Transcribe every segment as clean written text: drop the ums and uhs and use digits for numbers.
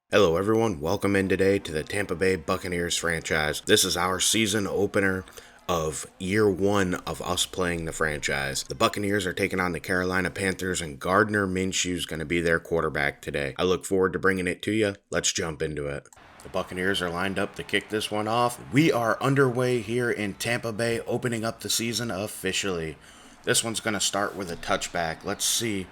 Hello everyone, welcome in today to the Tampa Bay Buccaneers franchise. This is our season opener of year one of us playing the franchise. The Buccaneers are taking on the Carolina Panthers and Gardner Minshew is going to be their quarterback today. I look forward to bringing it to you. Let's jump into it. The Buccaneers are lined up to kick this one off. We are underway here in Tampa Bay, opening up the season officially. This one's going to start with a touchback. Let's see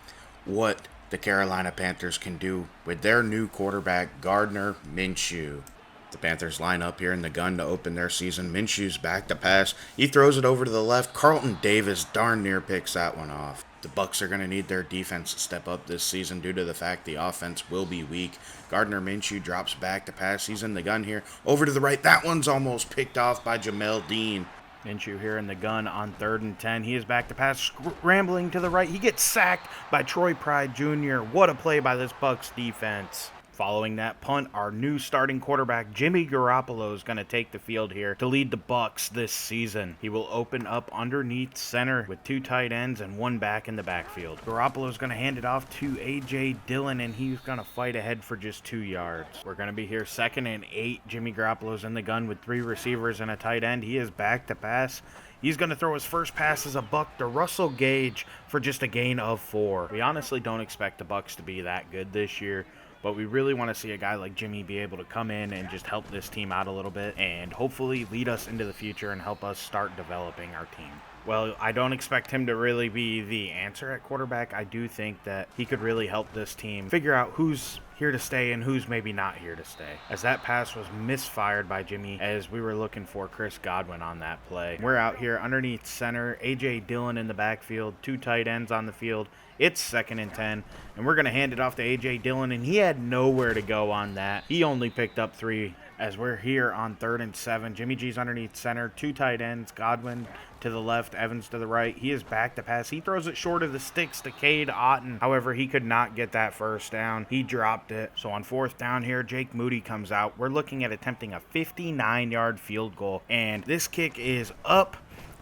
what the Carolina Panthers can do with their new quarterback, Gardner Minshew. The Panthers line up here in the gun to open their season. Minshew's back to pass. He throws it over to the left. Carlton Davis darn near picks that one off. The Bucs are going to need their defense to step up this season due to the fact the offense will be weak. Gardner Minshew drops back to pass. He's in the gun here. Over to the right. That one's almost picked off by Jamel Dean. Minshew here in the gun on 3rd and 10. He is back to pass, scrambling to the right. He gets sacked by Troy Pride Jr. What a play by this Bucs defense. Following that punt, our new starting quarterback, Jimmy Garoppolo, is going to take the field here to lead the Bucs this season. He will open up underneath center with 2 tight ends and 1 back in the backfield. Garoppolo is going to hand it off to A.J. Dillon, and he's going to fight ahead for just 2 yards. We're going to be here 2nd and 8. Jimmy Garoppolo's in the gun with 3 receivers and a tight end. He is back to pass. He's going to throw his first pass as a Buck to Russell Gage for just a gain of 4. We honestly don't expect the Bucs to be that good this year, but we really want to see a guy like Jimmy be able to come in and just help this team out a little bit and hopefully lead us into the future and help us start developing our team. Well, I don't expect him to really be the answer at quarterback. I do think that he could really help this team figure out who's here to stay and who's maybe not here to stay. As that pass was misfired by Jimmy as we were looking for Chris Godwin on that play. We're out here underneath center, A.J. Dillon in the backfield, 2 tight ends on the field. It's 2nd and 10, and we're going to hand it off to A.J. Dillon, and he had nowhere to go on that. He only picked up 3 as we're here on 3rd and 7. Jimmy G's underneath center, 2 tight ends, Godwin to the left, Evans to the right. He is back to pass. He throws it short of the sticks to Cade Otton. However, he could not get that first down. He dropped it. So on 4th down here, Jake Moody comes out. We're looking at attempting a 59-yard field goal, and this kick is up.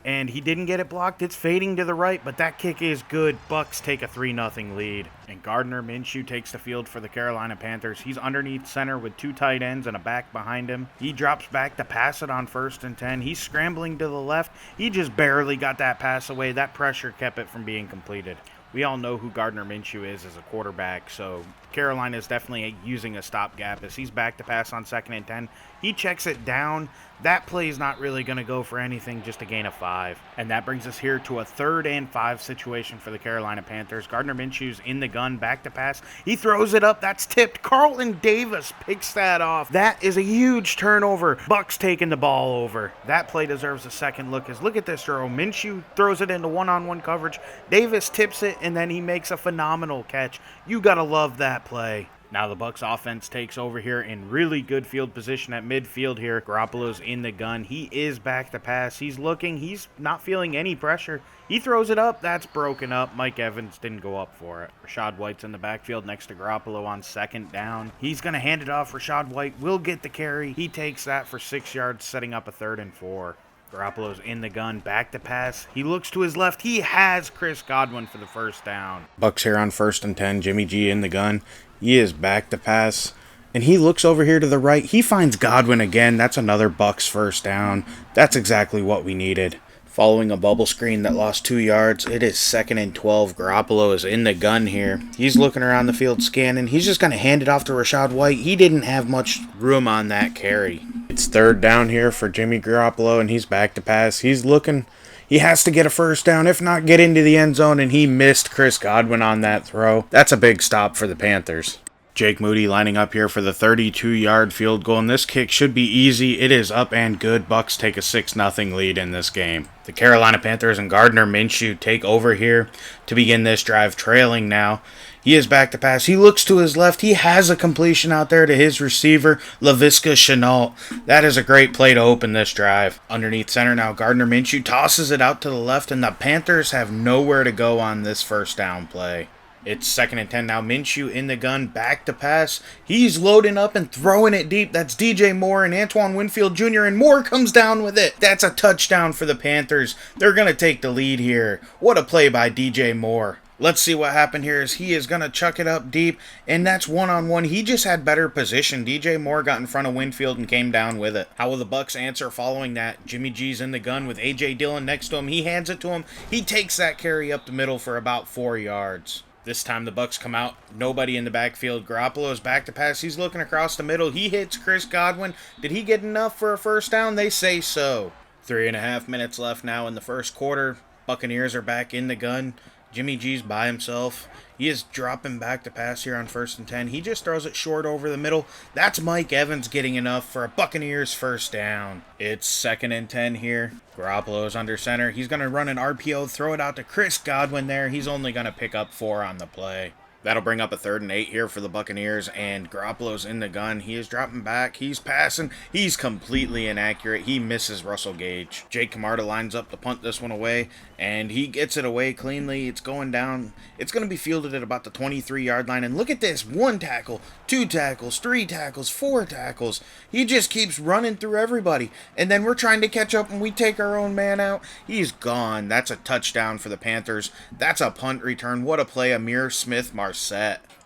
And he didn't get it blocked. It's fading to the right, but that kick is good. Bucs take a 3-0 lead. And Gardner Minshew takes the field for the Carolina Panthers. He's underneath center with 2 tight ends and a back behind him. He drops back to pass it on 1st and 10. He's scrambling to the left. He just barely got that pass away. That pressure kept it from being completed. We all know who Gardner Minshew is as a quarterback, so Carolina is definitely using a stopgap as he's back to pass on 2nd and 10. He checks it down. That play is not really going to go for anything, just a gain of 5. And that brings us here to a 3rd and 5 situation for the Carolina Panthers. Gardner Minshew's in the gun, back to pass. He throws it up. That's tipped. Carlton Davis picks that off. That is a huge turnover. Bucs taking the ball over. That play deserves a second look. As look at this throw. Minshew throws it into one-on-one coverage. Davis tips it, and then he makes a phenomenal catch. You got to love that play. Now the Bucs offense takes over here in really good field position at midfield here. Garoppolo's in the gun. He is back to pass. He's looking. He's not feeling any pressure. He throws it up. That's broken up. Mike Evans didn't go up for it. Rashad White's in the backfield next to Garoppolo on 2nd down. He's going to hand it off. Rashad White will get the carry. He takes that for 6 yards, setting up a 3rd and 4. Garoppolo's in the gun, back to pass. He looks to his left. He has Chris Godwin for the 1st down. Bucs here on 1st and 10. Jimmy G in the gun. He is back to pass. And he looks over here to the right. He finds Godwin again. That's another Bucs 1st down. That's exactly what we needed. Following a bubble screen that lost 2 yards, it is 2nd and 12. Garoppolo is in the gun here. He's looking around the field scanning. He's just going to hand it off to Rashad White. He didn't have much room on that carry. It's 3rd down here for Jimmy Garoppolo, and he's back to pass. He's looking. He has to get a 1st down, if not get into the end zone, and he missed Chris Godwin on that throw. That's a big stop for the Panthers. Jake Moody lining up here for the 32-yard field goal, and this kick should be easy. It is up and good. Bucs take a 6-0 lead in this game. The Carolina Panthers and Gardner Minshew take over here to begin this drive, trailing now. He is back to pass. He looks to his left. He has a completion out there to his receiver, Laviska Shenault. That is a great play to open this drive. Underneath center now, Gardner Minshew tosses it out to the left, and the Panthers have nowhere to go on this 1st down play. It's 2nd and 10 now. Minshew in the gun, back to pass. He's loading up and throwing it deep. That's DJ Moore and Antoine Winfield Jr., and Moore comes down with it. That's a touchdown for the Panthers. They're going to take the lead here. What a play by DJ Moore. Let's see what happened here as he is going to chuck it up deep, and that's one-on-one. He just had better position. DJ Moore got in front of Winfield and came down with it. How will the Bucs answer following that? Jimmy G's in the gun with A.J. Dillon next to him. He hands it to him. He takes that carry up the middle for about 4 yards. This time the Bucs come out. Nobody in the backfield. Garoppolo's back to pass. He's looking across the middle. He hits Chris Godwin. Did he get enough for a first down? They say so. 3.5 minutes left now in the first quarter. Buccaneers are back in the gun. Jimmy G's by himself. He is dropping back to pass here on 1st and 10. He just throws it short over the middle. That's Mike Evans getting enough for a Buccaneers first down. It's 2nd and 10 here. Garoppolo's under center. He's going to run an RPO, throw it out to Chris Godwin there. He's only going to pick up 4 on the play. That'll bring up a 3rd and 8 here for the Buccaneers, and Garoppolo's in the gun. He is dropping back. He's passing. He's completely inaccurate. He misses Russell Gage. Jake Camarda lines up to punt this one away, and he gets it away cleanly. It's going down. It's going to be fielded at about the 23-yard line, and look at this. 1 tackle, 2 tackles, 3 tackles, 4 tackles. He just keeps running through everybody, and then we're trying to catch up, and we take our own man out. He's gone. That's a touchdown for the Panthers. That's a punt return. What a play. Amir Smith-Marset.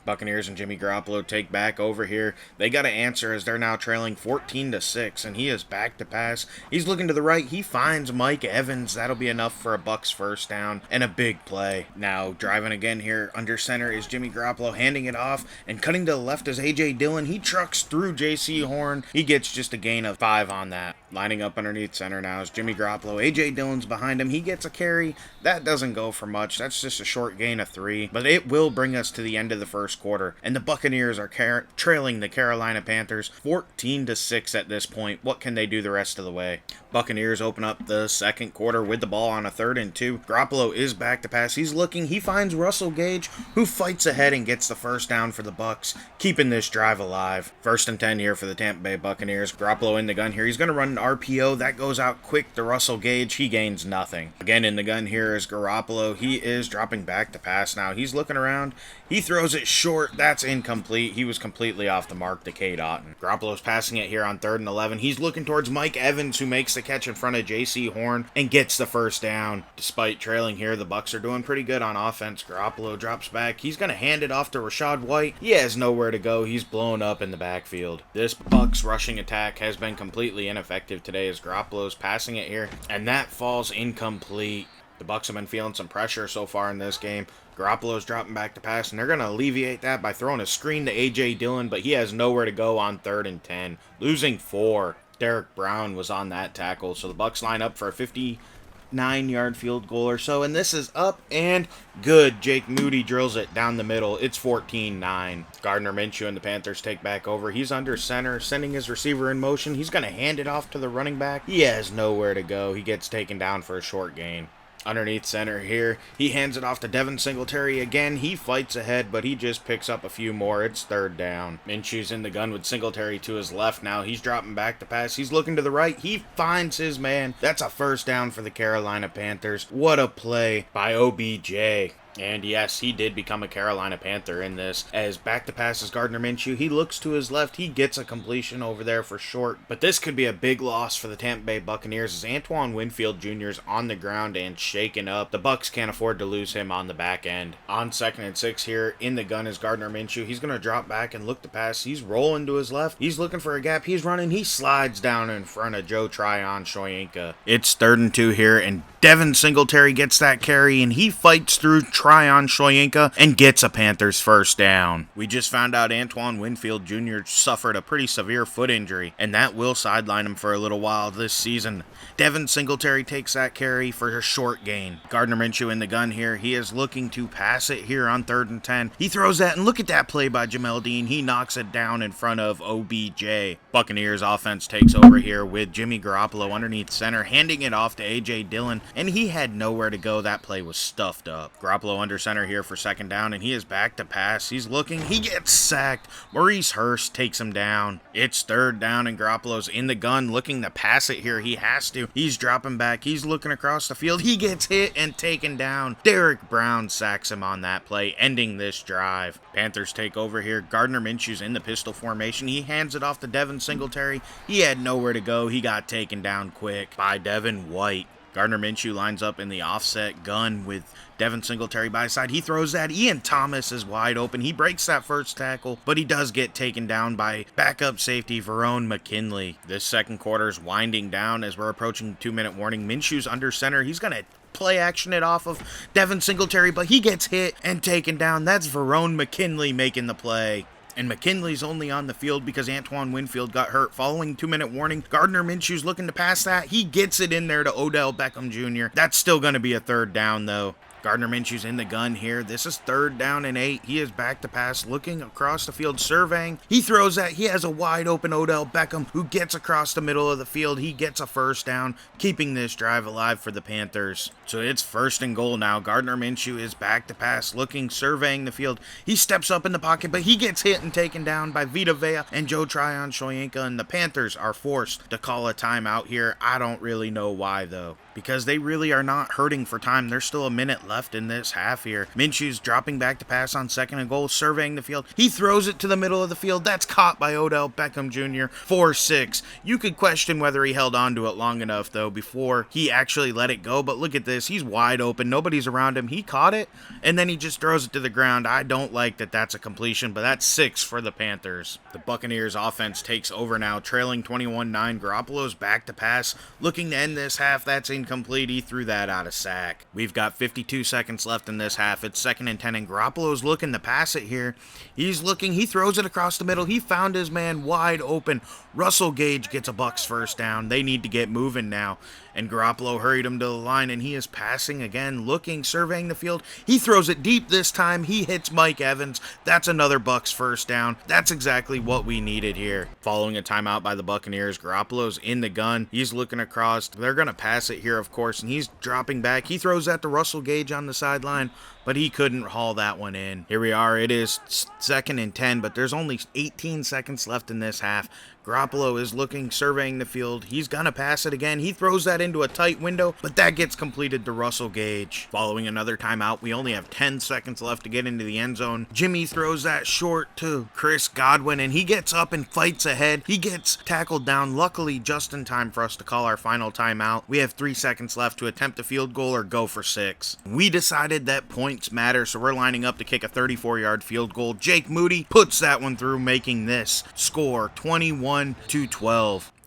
Buccaneers and Jimmy Garoppolo take back over here. They got to answer as they're now trailing 14-6, and he is back to pass. He's looking to the right. He finds Mike Evans. That'll be enough for a Bucs first down and a big play. Now driving again here under center is Jimmy Garoppolo, handing it off, and cutting to the left is A.J. Dillon. He trucks through J.C. Horn. He gets just a gain of 5 on that. Lining up underneath center now is Jimmy Garoppolo. A.J. Dillon's behind him. He gets a carry. That doesn't go for much. That's just a short gain of 3, but it will bring us to the end of the first quarter, and the Buccaneers are trailing the Carolina Panthers 14-6 at this point. What can they do the rest of the way? Buccaneers open up the second quarter with the ball on a 3rd and 2. Garoppolo is back to pass. He's looking. He finds Russell Gage, who fights ahead and gets the first down for the Bucs, keeping this drive alive. 1st and 10 here for the Tampa Bay Buccaneers. Garoppolo in the gun here. He's going to run an RPO. That goes out quick to Russell Gage. He gains nothing. Again in the gun here is Garoppolo. He is dropping back to pass now. He's looking around. He throws it short. That's incomplete. He was completely off the mark to Cade Otton. Garoppolo's passing it here on 3rd and 11. He's looking towards Mike Evans, who makes the catch in front of J.C. Horn and gets the first down. Despite trailing here, the Bucs are doing pretty good on offense. Garoppolo drops back. He's going to hand it off to Rachaad White. He has nowhere to go. He's blown up in the backfield. This Bucs rushing attack has been completely ineffective today as Garoppolo's passing it here, and that falls incomplete. The Bucs have been feeling some pressure so far in this game. Garoppolo's dropping back to pass, and they're going to alleviate that by throwing a screen to A.J. Dillon, but he has nowhere to go on 3rd and 10. Losing 4. Derek Brown was on that tackle, so the Bucs line up for a 59-yard field goal or so, and this is up and good. Jake Moody drills it down the middle. It's 14-9. Gardner Minshew and the Panthers take back over. He's under center, sending his receiver in motion. He's going to hand it off to the running back. He has nowhere to go. He gets taken down for a short gain. Underneath center here, he hands it off to Devin Singletary again. He fights ahead, but he just picks up a few more. It's 3rd down. Minshew's in the gun with Singletary to his left now. He's dropping back to pass. He's looking to the right. He finds his man. That's a first down for the Carolina Panthers. What a play by OBJ. And yes, he did become a Carolina Panther in this, as back to pass is Gardner Minshew. He looks to his left. He gets a completion over there for short. But this could be a big loss for the Tampa Bay Buccaneers as Antoine Winfield Jr. is on the ground and shaken up. The Bucs can't afford to lose him on the back end. On 2nd and 6 here, in the gun is Gardner Minshew. He's going to drop back and look to pass. He's rolling to his left. He's looking for a gap. He's running. He slides down in front of Joe Tryon-Shoyinka. It's 3rd and 2 here, and Devin Singletary gets that carry, and he fights through Tryon-Shoyinka and gets a Panthers first down. We just found out Antoine Winfield Jr. suffered a pretty severe foot injury, and that will sideline him for a little while this season. Devin Singletary takes that carry for a short gain. Gardner Minshew in the gun here. He is looking to pass it here on 3rd and 10. He throws that, and look at that play by Jamel Dean. He knocks it down in front of OBJ. Buccaneers offense takes over here with Jimmy Garoppolo underneath center, handing it off to A.J. Dillon, and he had nowhere to go. That play was stuffed up. Garoppolo under center here for 2nd down, and he is back to pass. He's looking. He gets sacked. Maurice Hurst takes him down. It's 3rd down, and Garoppolo's in the gun looking to pass it here. He has to. He's dropping back. He's looking across the field. He gets hit and taken down. Derek Brown sacks him on that play, ending this drive. Panthers take over here. Gardner Minshew's in the pistol formation. He hands it off to Devin Singletary. He had nowhere to go. He got taken down quick by Devin White. Gardner Minshew lines up in the offset gun with Devin Singletary by his side. He throws that. Ian Thomas is wide open. He breaks that first tackle, but he does get taken down by backup safety Verone McKinley. This second quarter is winding down as we're approaching 2-minute warning. Minshew's under center. He's going to play action it off of Devin Singletary, but he gets hit and taken down. That's Verone McKinley making the play. And McKinley's only on the field because Antoine Winfield got hurt. Following 2-minute warning, Gardner Minshew's looking to pass that. He gets it in there to Odell Beckham Jr. That's still going to be a third down, though. Gardner Minshew's in the gun here. This is 3rd down and 8. He is back to pass, looking across the field, surveying. He throws that. He has a wide open Odell Beckham who gets across the middle of the field. He gets a first down, keeping this drive alive for the Panthers. So it's 1st and goal now. Gardner Minshew is back to pass, looking, surveying the field. He steps up in the pocket, but he gets hit and taken down by Vita Vea and Joe Tryon-Shoyinka, and the Panthers are forced to call a timeout here. I don't really know why, though, because they really are not hurting for time. There's still a minute left in this half here. Minshew's dropping back to pass on 2nd and goal, surveying the field. He throws it to the middle of the field. That's caught by Odell Beckham Jr. for 6. You could question whether he held on to it long enough, though, before he actually let it go. But look at this. He's wide open. Nobody's around him. He caught it, and then he just throws it to the ground. I don't like that that's a completion, but that's 6 for the Panthers. The Buccaneers offense takes over now, trailing 21-9. Garoppolo's back to pass, looking to end this half. That's incomplete. He threw that out of sack. We've got 52 seconds left in this half. It's 2nd and 10, and Garoppolo's looking to pass it here. He's looking. He throws it across the middle. He found his man wide open. Russell Gage gets a Bucs first down. They need to get moving now. And Garoppolo hurried him to the line, and he is passing again, looking, surveying the field. He throws it deep this time. He hits Mike Evans. That's another Bucs first down. That's exactly what we needed here. Following a timeout by the Buccaneers, Garoppolo's in the gun. He's looking across. They're going to pass it here, of course, and he's dropping back. He throws that to Russell Gage on the sideline, but he couldn't haul that one in. Here we are. It is 2nd and 10, but there's only 18 seconds left in this half. Garoppolo is looking, surveying the field. He's going to pass it again. He throws that into a tight window, but that gets completed to Russell Gage. Following another timeout, we only have 10 seconds left to get into the end zone. Jimmy throws that short to Chris Godwin, and he gets up and fights ahead. He gets tackled down, luckily just in time for us to call our final timeout. We have 3 seconds left to attempt a field goal or go for 6. We decided that points matter, so we're lining up to kick a 34-yard field goal. Jake Moody puts that one through, making this score 21-12.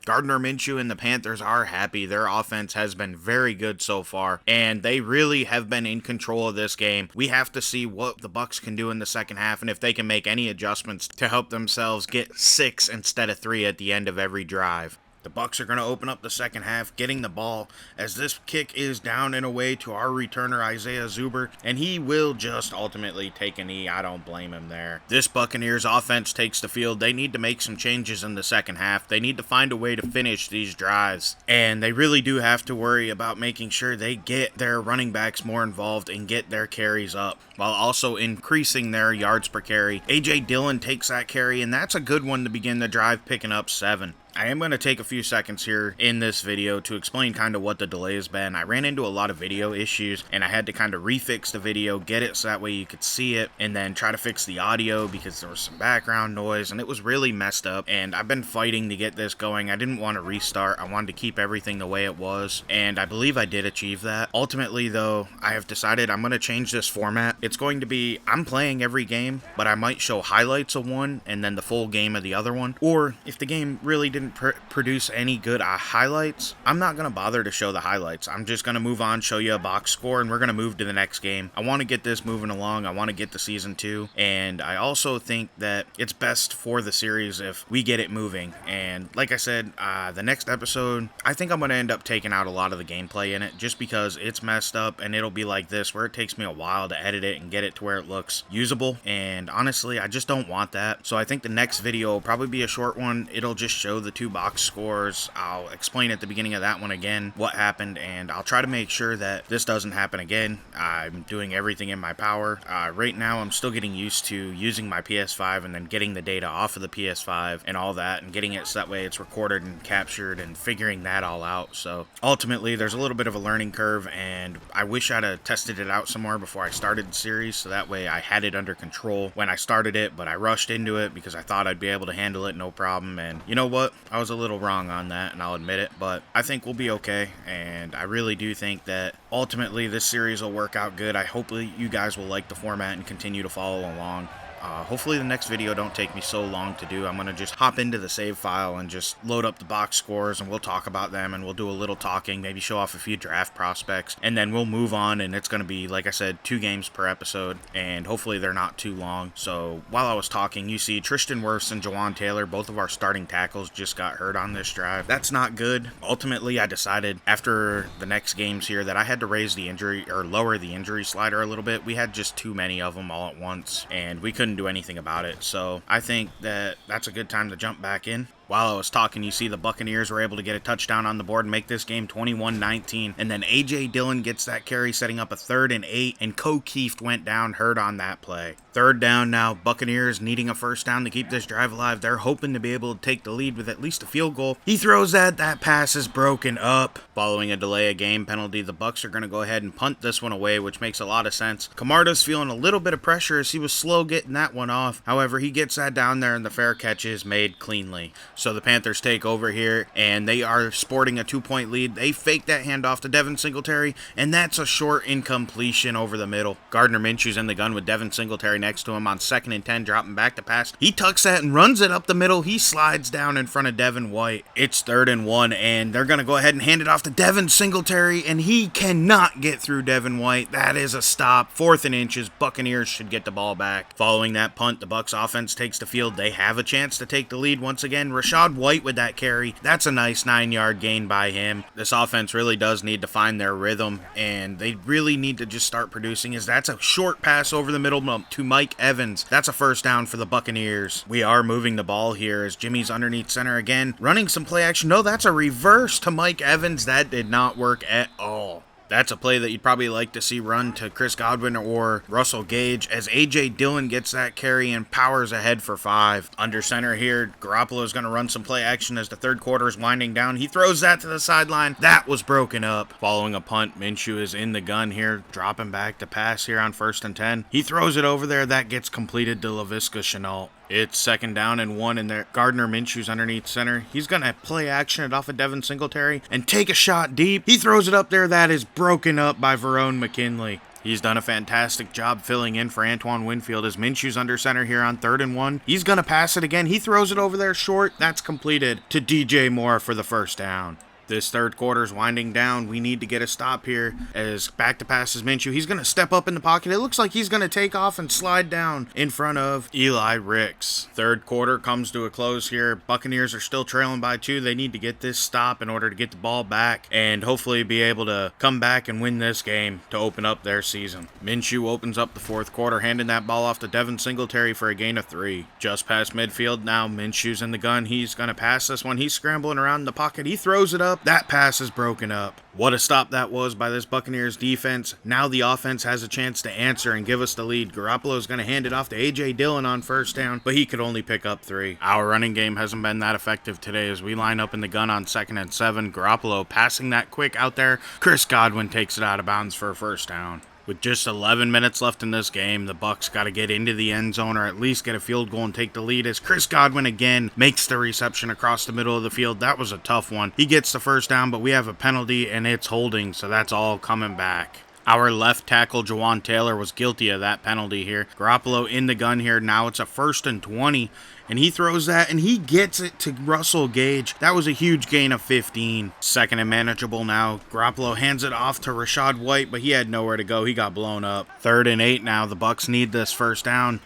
Gardner Minshew and the Panthers are happy. Their offense has been very good so far, and they really have been in control of this game. We have to see what the Bucs can do in the second half, and if they can make any adjustments to help themselves get 6 instead of 3 at the end of every drive. The Bucs are going to open up the second half, getting the ball as this kick is down and away to our returner, Isaiah Zuber, and he will just ultimately take a knee. I don't blame him there. This Buccaneers offense takes the field. They need to make some changes in the second half. They need to find a way to finish these drives, and they really do have to worry about making sure they get their running backs more involved and get their carries up, while also increasing their yards per carry. A.J. Dillon takes that carry, and that's a good one to begin the drive, picking up 7. I am going to take a few seconds here in this video to explain kind of what the delay has been. I ran into a lot of video issues, and I had to kind of refix the video, get it so that way you could see it, and then try to fix the audio because there was some background noise, and it was really messed up, and I've been fighting to get this going. I didn't want to restart. I wanted to keep everything the way it was, and I believe I did achieve that. Ultimately, though, I have decided I'm going to change this format. It's going to be, I'm playing every game, but I might show highlights of one and then the full game of the other one, or if the game really didn't produce any good highlights, I'm not going to bother to show the highlights. I'm just going to move on, show you a box score, and we're going to move to the next game. I want to get this moving along. I want to get to season 2, and I also think that it's best for the series if we get it moving. And like I said, the next episode, I think I'm going to end up taking out a lot of the gameplay in it just because it's messed up, and it'll be like this where it takes me a while to edit it and get it to where it looks usable, and honestly, I just don't want that. So I think the next video will probably be a short one. It'll just show the 2 box scores. I'll explain at the beginning of that one again what happened, and I'll try to make sure that this doesn't happen again. I'm doing everything in my power. Right now, I'm still getting used to using my PS5 and then getting the data off of the PS5 and all that, and getting it so that way it's recorded and captured and figuring that all out. So ultimately, there's a little bit of a learning curve, and I wish I'd have tested it out some more before I started the series, so that way I had it under control when I started it, but I rushed into it because I thought I'd be able to handle it no problem, and you know what? I was a little wrong on that, and I'll admit it, but I think we'll be okay, and I really do think that ultimately this series will work out good. I hope you guys will like the format and continue to follow along. Hopefully the next video don't take me so long to do. I'm going to just hop into the save file and just load up the box scores, and we'll talk about them, and we'll do a little talking, maybe show off a few draft prospects, and then we'll move on, and it's going to be, like I said, 2 games per episode, and hopefully they're not too long. So while I was talking, you see Tristan Wirfs and Jawan Taylor, both of our starting tackles, just got hurt on this drive. That's not good. Ultimately, I decided after the next games here that I had to raise the injury, or lower the injury slider a little bit. We had just too many of them all at once, and we couldn't do anything about it. So I think that that's a good time to jump back in. While I was talking, you see the Buccaneers were able to get a touchdown on the board and make this game 21-19. And then A.J. Dillon gets that carry, setting up a 3rd and 8, and Keeft went down hurt on that play. 3rd down now, Buccaneers needing a first down to keep this drive alive. They're hoping to be able to take the lead with at least a field goal. He throws that pass is broken up. Following a delay of game penalty, the Bucs are going to go ahead and punt this one away, which makes a lot of sense. Camarda's feeling a little bit of pressure as he was slow getting that one off. However, he gets that down there and the fair catch is made cleanly. So the Panthers take over here, and they are sporting a 2-point lead. They fake that handoff to Devin Singletary, and that's a short incompletion over the middle. Gardner Minshew's in the gun with Devin Singletary next to him on 2nd and 10, dropping back to pass. He tucks that and runs it up the middle. He slides down in front of Devin White. It's 3rd and 1, and they're going to go ahead and hand it off to Devin Singletary, and he cannot get through Devin White. That is a stop. 4th and inches. Buccaneers should get the ball back. Following that punt, the Bucs offense takes the field. They have a chance to take the lead once again. Rashad White with that carry. That's a nice 9-yard gain by him. This offense really does need to find their rhythm, and they really need to just start producing. That's a short pass over the middle to Mike Evans. That's a first down for the Buccaneers. We are moving the ball here as Jimmy's underneath center again, running some play action. No, that's a reverse to Mike Evans. That did not work at all. That's a play that you'd probably like to see run to Chris Godwin or Russell Gage as A.J. Dillon gets that carry and powers ahead for 5. Under center here, Garoppolo is going to run some play action as the 3rd quarter is winding down. He throws that to the sideline. That was broken up. Following a punt, Minshew is in the gun here, dropping back to pass here on 1st and 10. He throws it over there. That gets completed to Laviska Shenault. It's 2nd down and 1 in there. Gardner Minshew's underneath center. He's going to play action it off of Devin Singletary and take a shot deep. He throws it up there. That is broken up by Verone McKinley. He's done a fantastic job filling in for Antoine Winfield as Minshew's under center here on 3rd and 1. He's going to pass it again. He throws it over there short. That's completed to DJ Moore for the first down. This 3rd quarter is winding down. We need to get a stop here as back to passes Minshew. He's going to step up in the pocket. It looks like he's going to take off and slide down in front of Eli Ricks. 3rd quarter comes to a close here. Buccaneers are still trailing by 2. They need to get this stop in order to get the ball back and hopefully be able to come back and win this game to open up their season. Minshew opens up the 4th quarter, handing that ball off to Devin Singletary for a gain of 3. Just past midfield now, Minshew's in the gun. He's going to pass this one. He's scrambling around in the pocket. He throws it up. That pass is broken up. What a stop that was by this Buccaneers defense. Now the offense has a chance to answer and give us the lead. Garoppolo's going to hand it off to A.J. Dillon on 1st down, but he could only pick up 3. Our running game hasn't been that effective today as we line up in the gun on 2nd and 7. Garoppolo passing that quick out there. Chris Godwin takes it out of bounds for a first down. With just 11 minutes left in this game, the Bucs got to get into the end zone or at least get a field goal and take the lead as Chris Godwin again makes the reception across the middle of the field. That was a tough one. He gets the first down, but we have a penalty and it's holding, so that's all coming back. Our left tackle, Jawan Taylor, was guilty of that penalty here. Garoppolo in the gun here. Now it's a 1st and 20. And he throws that, and he gets it to Russell Gage. That was a huge gain of 15. 2nd and manageable now. Garoppolo hands it off to Rashad White, but he had nowhere to go. He got blown up. 3rd and 8 now. The Bucs need this first down.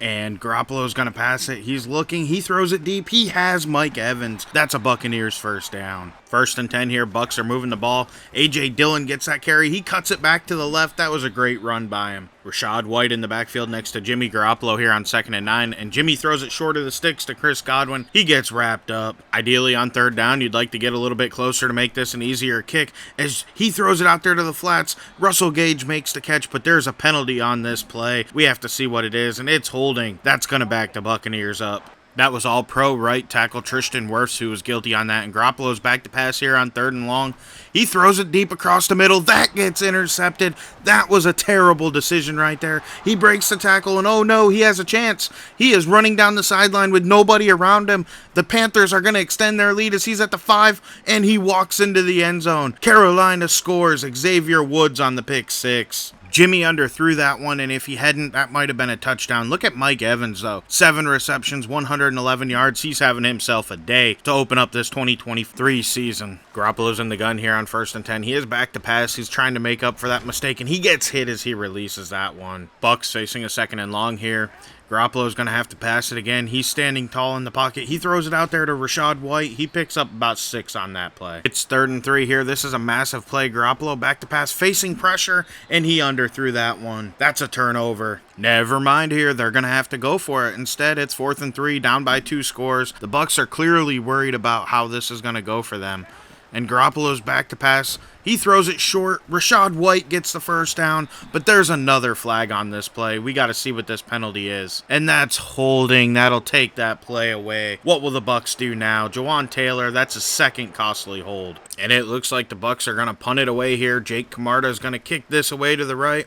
And Garoppolo's going to pass it. He's looking. He throws it deep. He has Mike Evans. That's a Buccaneers first down. 1st and 10 here. Bucs are moving the ball. A.J. Dillon gets that carry. He cuts it back to the left. That was a great run by him. Rashad White in the backfield next to Jimmy Garoppolo here on 2nd and 9. And Jimmy throws it short of the sticks to Chris Godwin. He gets wrapped up. Ideally on 3rd down, you'd like to get a little bit closer to make this an easier kick. As he throws it out there to the flats, Russell Gage makes the catch, but there's a penalty on this play. We have to see what it is, and it's holding. That's going to back the Buccaneers up. That was all pro right tackle Tristan Wirfs who was guilty on that. And Garoppolo's back to pass here on 3rd and long. He throws it deep across the middle. That gets intercepted. That was a terrible decision right there. He breaks the tackle, and oh no, he has a chance. He is running down the sideline with nobody around him. The Panthers are going to extend their lead as he's at the 5, and he walks into the end zone. Carolina scores. Xavier Woods on the pick 6. Jimmy underthrew that one, and if he hadn't, that might have been a touchdown. Look at Mike Evans, though. 7 receptions, 111 yards. He's having himself a day to open up this 2023 season. Garoppolo's in the gun here on 1st and 10. He is back to pass. He's trying to make up for that mistake, and he gets hit as he releases that one. Bucs facing a 2nd and long here. Garoppolo's going to have to pass it again. He's standing tall in the pocket. He throws it out there to Rachaad White. He picks up about 6 on that play. It's 3rd and 3 here. This is a massive play. Garoppolo back to pass, facing pressure, and he underthrew that one. That's a turnover. Never mind here. They're going to have to go for it. Instead, it's 4th and 3, down by 2 scores. The Bucs are clearly worried about how this is going to go for them. And Garoppolo's back to pass. He throws it short. Rachaad White gets the 1st down, but there's another flag on this play. We got to see what this penalty is. And that's holding. That'll take that play away. What will the Bucs do now? Jawan Taylor, that's a 2nd costly hold. And it looks like the Bucs are going to punt it away here. Jake Camarda is going to kick this away to the right.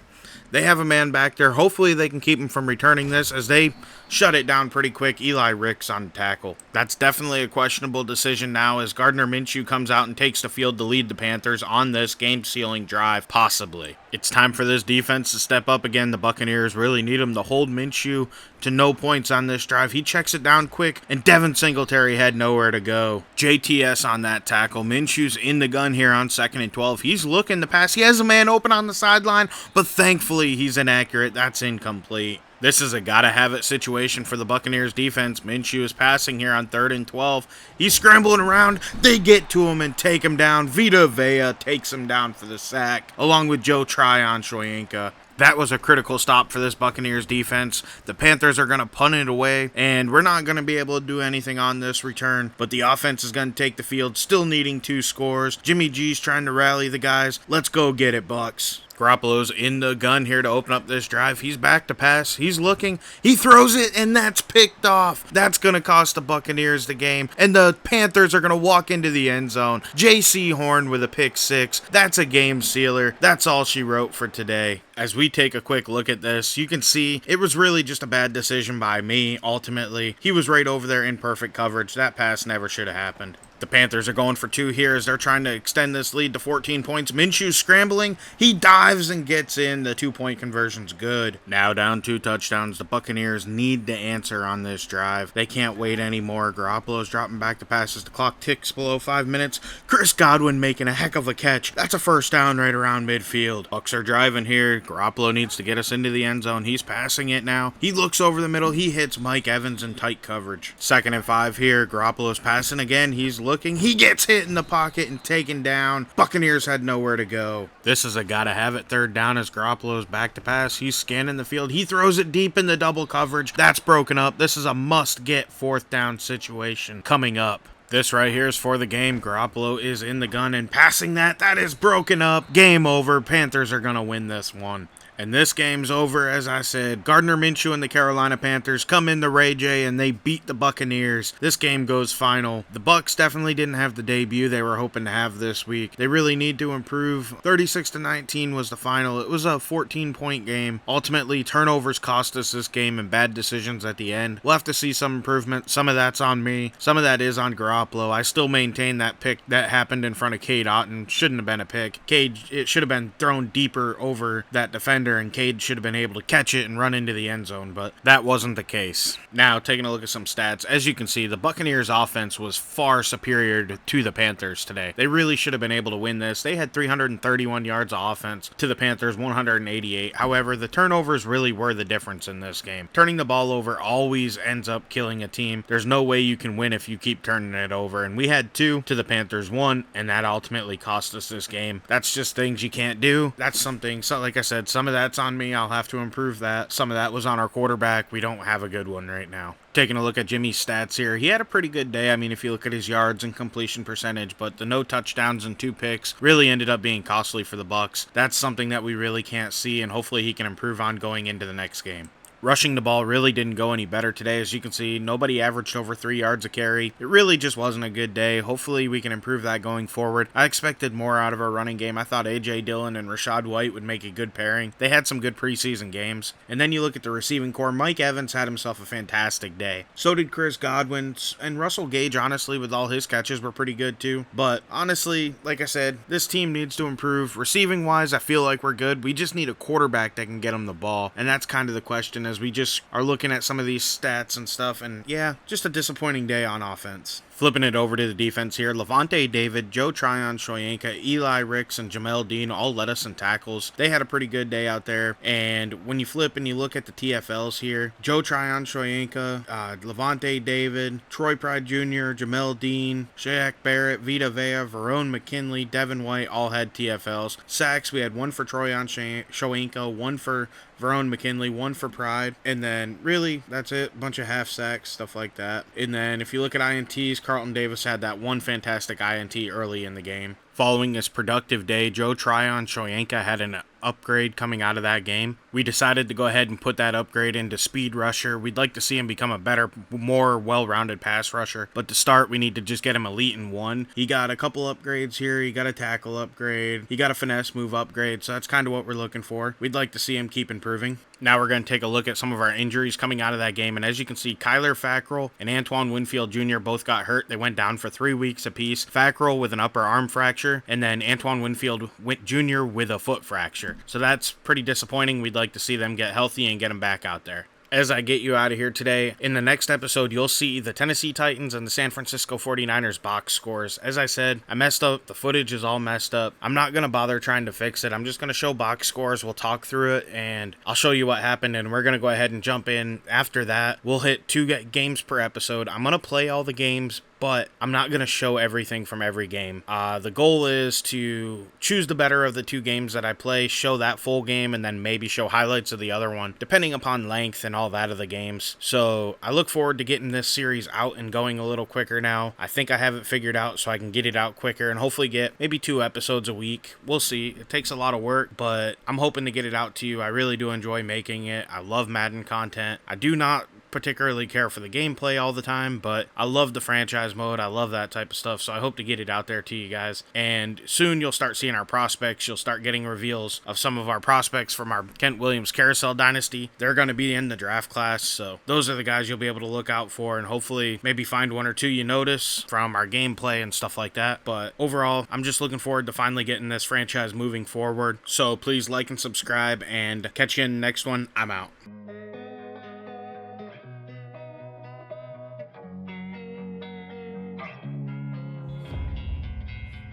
They have a man back there. Hopefully they can keep him from returning this as they shut it down pretty quick. Eli Ricks on tackle. That's definitely a questionable decision now as Gardner Minshew comes out and takes the field to lead the Panthers on this game-sealing drive, possibly. It's time for this defense to step up again. The Buccaneers really need him to hold Minshew to no points on this drive. He checks it down quick, and Devin Singletary had nowhere to go. JTS on that tackle. Minshew's in the gun here on 2nd and 12. He's looking to pass. He has a man open on the sideline, but thankfully he's inaccurate. That's incomplete. This is a gotta-have-it situation for the Buccaneers defense. Minshew is passing here on 3rd and 12. He's scrambling around. They get to him and take him down. Vita Vea takes him down for the sack, along with Joe Tryon Shoyinka. That was a critical stop for this Buccaneers defense. The Panthers are going to punt it away, and we're not going to be able to do anything on this return. But the offense is going to take the field, still needing 2 scores. Jimmy G's trying to rally the guys. Let's go get it, Bucs. Garoppolo's in the gun here to open up this drive. He's back to pass. He's looking. He throws it, and that's picked off. That's going to cost the Buccaneers the game, and the Panthers are going to walk into the end zone. J.C. Horn with a pick 6. That's a game sealer. That's all she wrote for today. As we take a quick look at this, you can see it was really just a bad decision by me, ultimately. He was right over there in perfect coverage. That pass never should have happened. The Panthers are going for 2 here as they're trying to extend this lead to 14 points. Minshew's scrambling. He dives and gets in. The 2-point conversion's good. Now down 2 touchdowns. The Buccaneers need to answer on this drive. They can't wait anymore. Garoppolo's dropping back to pass as the clock ticks below 5 minutes. Chris Godwin making a heck of a catch. That's a 1st down right around midfield. Bucs are driving here. Garoppolo needs to get us into the end zone. He's passing it now. He looks over the middle. He hits Mike Evans in tight coverage. 2nd and 5 here. Garoppolo's passing again. He's looking. He gets hit in the pocket and taken down. Buccaneers had nowhere to go. This is a gotta-have-it 3rd down as Garoppolo's back to pass. He's scanning the field. He throws it deep in the double coverage. That's broken up. This is a must-get 4th down situation coming up. This right here is for the game. Garoppolo is in the gun and passing that. That is broken up. Game over. Panthers are going to win this one. And this game's over, as I said. Gardner Minshew and the Carolina Panthers come in the Ray J and they beat the Buccaneers. This game goes final. The Bucs definitely didn't have the debut they were hoping to have this week. They really need to improve. 36-19 was the final. It was a 14-point game. Ultimately, turnovers cost us this game and bad decisions at the end. We'll have to see some improvement. Some of that's on me. Some of that is on Garoppolo. I still maintain that pick that happened in front of Cade Otton shouldn't have been a pick. Cade, it should have been thrown deeper over that defender, and Cade should have been able to catch it and run into the end zone, but that wasn't the case. Now, taking a look at some stats, as you can see, the Buccaneers offense was far superior to the Panthers today. They really should have been able to win this. They had 331 yards of offense to the Panthers 188. However, the turnovers really were the difference in this game. Turning the ball over always ends up killing a team. There's no way you can win if you keep turning it over, and we had 2 to the Panthers 1, and that ultimately cost us this game. That's just things you can't do. That's something, so like I said, some of that's on me. I'll have to improve that. Some of that was on our quarterback. We don't have a good one right now. Taking a look at Jimmy's stats here, he had a pretty good day. I mean, if you look at his yards and completion percentage, but the no touchdowns and 2 picks really ended up being costly for the Bucs. That's something that we really can't see, and hopefully he can improve on going into the next game. Rushing the ball really didn't go any better today. As you can see, nobody averaged over 3 yards a carry. It really just wasn't a good day. Hopefully we can improve that going forward. I expected more out of our running game. I thought A.J. Dillon and Rachaad White would make a good pairing. They had some good preseason games. And then you look at the receiving core. Mike Evans had himself a fantastic day. So did Chris Godwin. And Russell Gage, honestly, with all his catches, were pretty good too. But honestly, like I said, this team needs to improve. Receiving wise, I feel like we're good. We just need a quarterback that can get them the ball. And that's kind of the question as we just are looking at some of these stats and stuff. And yeah, just a disappointing day on offense. Flipping it over to the defense here, Levante David, Joe Tryon-Shoyinka, Eli Ricks, and Jamel Dean all led us in tackles. They had a pretty good day out there. And when you flip and you look at the TFLs here, Joe Tryon-Shoyinka, Levante David, Troy Pride Jr., Jamel Dean, Shaq Barrett, Vita Vea, Verone McKinley, Devin White all had TFLs. Sacks, we had one for Tryon-Shoyinka, one for Verone McKinley, one for Pride, and then really that's it. A bunch of half sacks, stuff like that. And then if you look at INTs, Carlton Davis had that one fantastic INT early in the game. Following this productive day, Joe Tryon-Shoyinka had an upgrade coming out of that game. We decided to go ahead and put that upgrade into speed rusher. We'd like to see him become a better, more well-rounded pass rusher, but to start, we need to just get him elite in one. He got a couple upgrades here. He got a tackle upgrade. He got a finesse move upgrade, so that's kind of what we're looking for. We'd like to see him keep improving. Now we're going to take a look at some of our injuries coming out of that game, and as you can see, Kyler Fackrell and Antoine Winfield Jr. both got hurt. They went down for 3 weeks apiece. Fackrell with an upper arm fracture, and then Antoine Winfield Jr. with a foot fracture. So that's pretty disappointing. We'd like to see them get healthy and get them back out there. As I get you out of here today, in the next episode, you'll see the Tennessee Titans and the San Francisco 49ers box scores. As I said, I messed up. The footage is all messed up. I'm not going to bother trying to fix it. I'm just going to show box scores. We'll talk through it, and I'll show you what happened, and we're going to go ahead and jump in. After that, we'll hit 2 games per episode. I'm going to play all the games, but I'm not going to show everything from every game. The goal is to choose the better of the 2 games that I play, show that full game, and then maybe show highlights of the other one, depending upon length and all that of the games. So I look forward to getting this series out and going a little quicker now. I think I have it figured out so I can get it out quicker and hopefully get maybe 2 episodes a week. We'll see. It takes a lot of work, but I'm hoping to get it out to you. I really do enjoy making it. I love Madden content. I do not particularly care for the gameplay all the time, but I love the franchise mode. I love that type of stuff, so I hope to get it out there to you guys. And soon you'll start seeing our prospects. You'll start getting reveals of some of our prospects from our Kent Williams Carousel Dynasty. They're going to be in the draft class, so those are the guys you'll be able to look out for and hopefully maybe find 1 or 2 you notice from our gameplay and stuff like that. But overall, I'm just looking forward to finally getting this franchise moving forward. So please like and subscribe, and catch you in the next one. I'm out.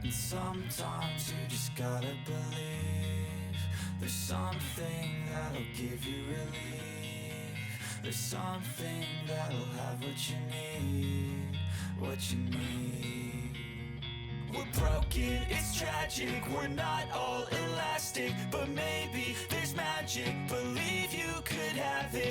And sometimes you just gotta believe there's something that'll give you relief. There's something that'll have what you need, what you need. We're broken, it's tragic, we're not all elastic, but maybe there's magic. Believe you could have it.